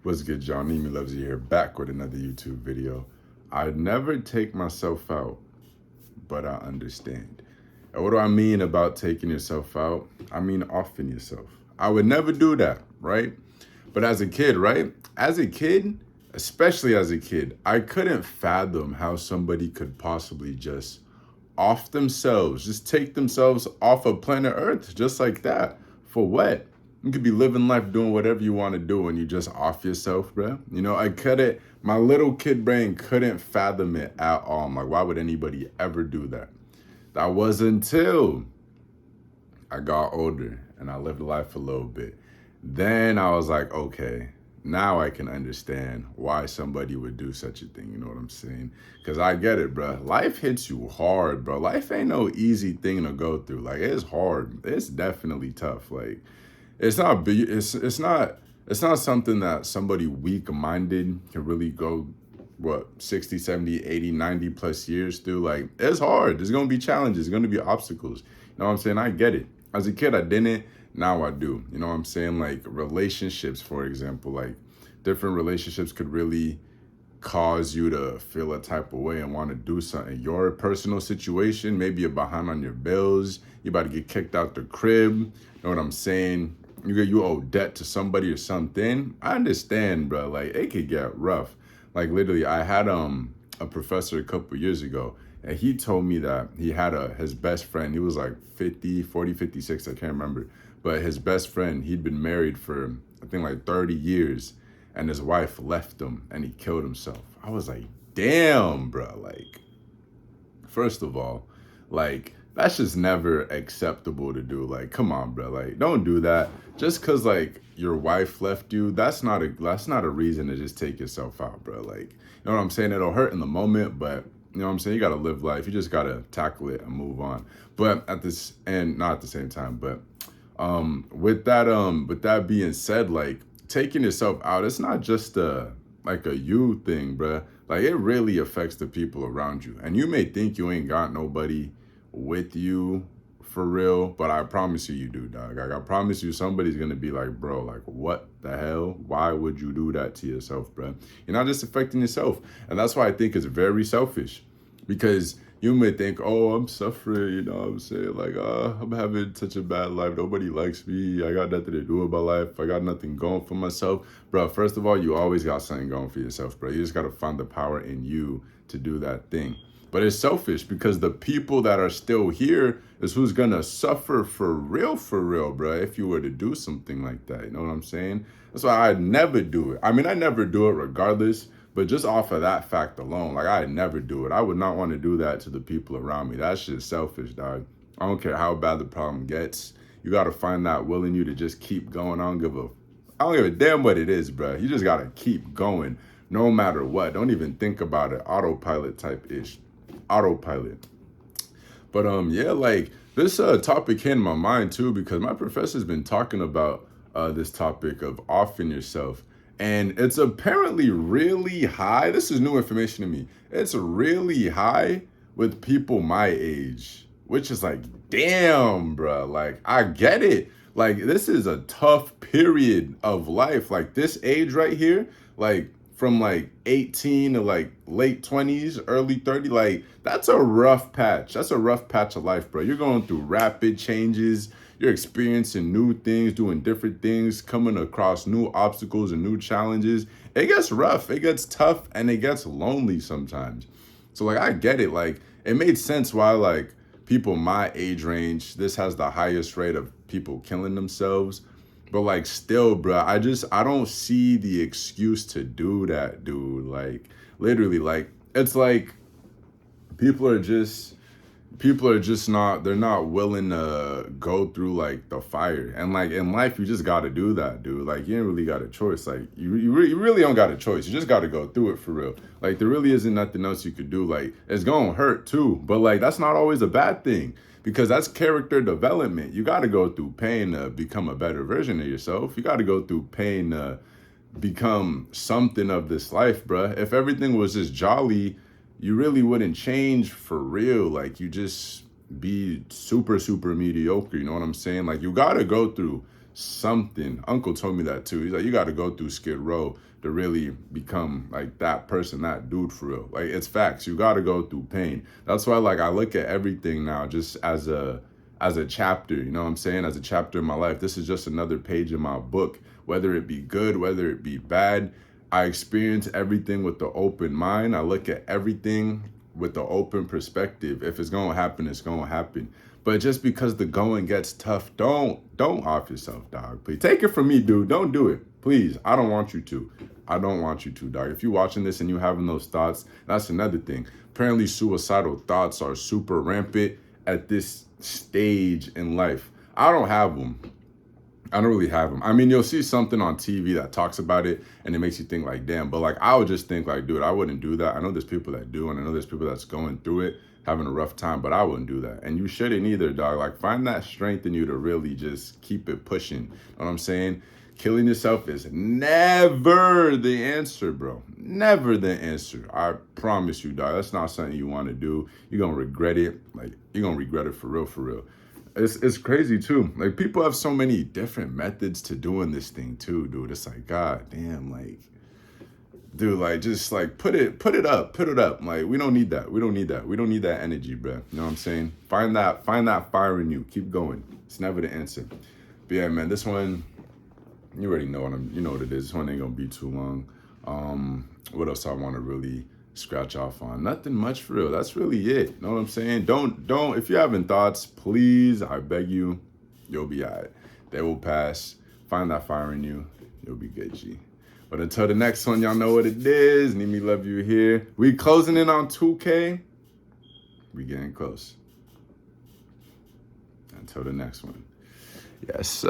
What's good, y'all? Nimi Loves You here, back with another YouTube video. I never take myself out, but I understand. And what do I mean about taking yourself out? I mean offing yourself. I would never do that, right? But as a kid, right? As a kid, especially as a kid, I couldn't fathom how somebody could possibly just off themselves, just take themselves off of planet Earth just like that. For what? You could be living life doing whatever you want to do and you just off yourself, bro. You know, I couldn't, my little kid brain couldn't fathom it at all. I'm like, why would anybody ever do that? That was until I got older and I lived life a little bit. Then I was like, okay, now I can understand why somebody would do such a thing. You know what I'm saying? Because I get it, bro. Life hits you hard, bro. Life ain't no easy thing to go through. Like, it's hard. It's definitely tough. Like, it's not something that somebody weak-minded can really go, what, 60, 70, 80, 90 plus years through. Like, it's hard. There's going to be challenges. There's going to be obstacles. You know what I'm saying? I get it. As a kid, I didn't. Now I do. You know what I'm saying? Like, relationships, for example, like, different relationships could really cause you to feel a type of way and want to do something. Your personal situation, maybe you're behind on your bills, you about to get kicked out the crib. You know what I'm saying? You owe debt to somebody or something. I understand, bro. Like, it could get rough. Like, literally, I had a professor a couple years ago, and he told me that he had his best friend. He was like 50, 40, 56, I can't remember. But his best friend, he'd been married for, I think, like 30 years. And his wife left him and he killed himself. I was like, damn, bro. Like, first of all, like, that's just never acceptable to do. Like, come on, bro. Like, don't do that. Just cause like your wife left you, that's not a reason to just take yourself out, bro. Like, you know what I'm saying? It'll hurt in the moment, but you know what I'm saying? You gotta live life. You just gotta tackle it and move on. But at this, and not at the same time, but with that being said, like, taking yourself out, it's not just like a you thing, bruh. Like, it really affects the people around you. And you may think you ain't got nobody with you for real, but I promise you, you do, dog. Like, I promise you, somebody's gonna be like, bro, like, what the hell? Why would you do that to yourself, bruh? You're not just affecting yourself. And that's why I think it's very selfish, because you may think, oh, I'm suffering, you know what I'm saying? Like, I'm having such a bad life. Nobody likes me. I got nothing to do with my life. I got nothing going for myself. Bro, first of all, you always got something going for yourself, bro. You just got to find the power in you to do that thing. But it's selfish because the people that are still here is who's going to suffer for real, bro, if you were to do something like that. You know what I'm saying? That's why I'd never do it. I mean, I never do it regardless. But just off of that fact alone, like, I'd never do it. I would not want to do that to the people around me. That's just selfish, dog. I don't care how bad the problem gets. You got to find that will in you to just keep going. I don't give a damn what it is, bro. You just got to keep going no matter what. Don't even think about it. Autopilot type ish. Autopilot. But yeah, like, this topic came in my mind too, because my professor's been talking about this topic of offing yourself. And it's apparently really high. This is new information to me. It's really high with people my age, which is like, damn, bro. Like, I get it. Like, this is a tough period of life. Like, this age right here, like, from like 18 to like late 20s, early 30, like, that's a rough patch. That's a rough patch of life, bro. You're going through rapid changes. You're experiencing new things, doing different things, coming across new obstacles and new challenges. It gets rough, it gets tough, and it gets lonely sometimes. So, like, I get it. Like, it made sense why, like, people my age range, this has the highest rate of people killing themselves. But, like, still, bro, I don't see the excuse to do that, dude. Like, literally, like, it's like people are just not, they're not willing to go through like the fire. And like, in life, you just got to do that, dude. Like, you ain't really got a choice. Like, you really don't got a choice. You just got to go through it for real. Like, there really isn't nothing else you could do. Like, it's gonna hurt too, but like, that's not always a bad thing, because that's character development. You got to go through pain to become a better version of yourself. You got to go through pain to become something of this life, bruh. If everything was just jolly, you really wouldn't change for real. Like, you just be super, super mediocre. You know what I'm saying? Like, you got to go through something. Uncle told me that too. He's like, you got to go through Skid Row to really become like that person, that dude for real. Like, it's facts. You got to go through pain. That's why, like, I look at everything now just as a chapter, you know what I'm saying? As a chapter in my life. This is just another page in my book, whether it be good, whether it be bad. I experience everything with the open mind. I look at everything with the open perspective. If it's gonna happen, it's gonna happen. But just because the going gets tough, don't off yourself, dog. Please take it from me, dude. Don't do it. Please. I don't want you to. I don't want you to, dog. If you're watching this and you having those thoughts, that's another thing. Apparently suicidal thoughts are super rampant at this stage in life. I don't have them. I don't really have them. I mean, you'll see something on TV that talks about it and it makes you think like, damn, but like, I would just think like, dude, I wouldn't do that. I know there's people that do, and I know there's people that's going through it, having a rough time, but I wouldn't do that. And you shouldn't either, dog. Like, find that strength in you to really just keep it pushing. You know what I'm saying? Killing yourself is never the answer, bro. Never the answer. I promise you, dog. That's not something you want to do. You're going to regret it. Like, you're going to regret it for real, for real. It's crazy too. Like, people have so many different methods to doing this thing too, dude. It's like, God damn, like, dude, like, just like put it up. Like, we don't need that. We don't need that. We don't need that energy, bro. You know what I'm saying? Find that fire in you. Keep going. It's never the answer. But yeah, man, this one, you already know you know what it is. This one ain't gonna be too long. What else I want to really scratch off on? Nothing much for real. That's really it. You know what I'm saying? Don't if you're having thoughts, please, I beg you, you'll be all right. They will pass. Find that fire in you. You'll be good, G. But until the next one, y'all know what it is. Need me, love you here. We closing in on 2K. We getting close. Until the next one. Yes,